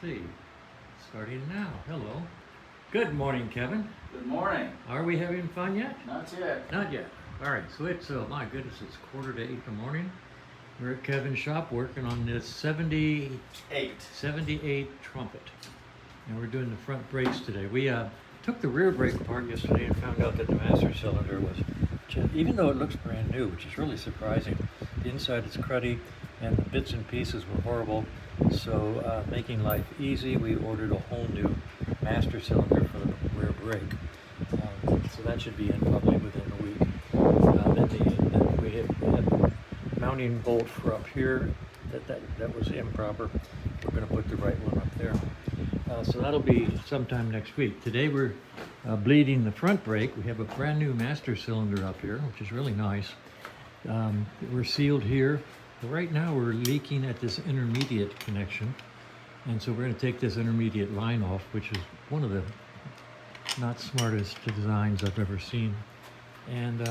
See, starting now. Hello. Good morning, Kevin. Good morning. Are we having fun yet? Not yet. Not yet. All right, so it's, my goodness, it's 7:45 in the morning. We're at Kevin's shop working on this 78 trumpet. And we're doing the front brakes today. We took the rear brake apart yesterday and found out that the master cylinder was, even though it looks brand new, which is really surprising, the inside is cruddy and the bits and pieces were horrible. So making life easy, we ordered a whole new master cylinder for the rear brake. So that should be in probably within a week. Then we had the mounting bolt for up here. That was improper. We're going to put the right one up there. So that'll be sometime next week. Today we're bleeding the front brake. We have a brand new master cylinder up here, which is really nice. We're sealed here. Right now we're leaking at this intermediate connection. And so we're going to take this intermediate line off, which is one of the not smartest designs I've ever seen, and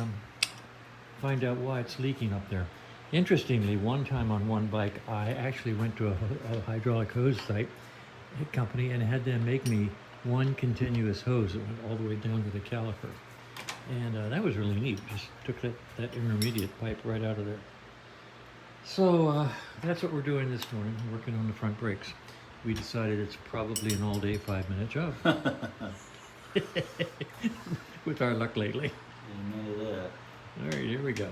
find out why it's leaking up there. Interestingly, one time on one bike, I actually went to a hydraulic hose site company and had them make me one continuous hose that went all the way down to the caliper. And that was really neat. Just took that intermediate pipe right out of there. So that's what we're doing this morning, working on the front brakes. We decided it's probably an all-day 5-minute job. With our luck lately. Amen to that. All right, here we go.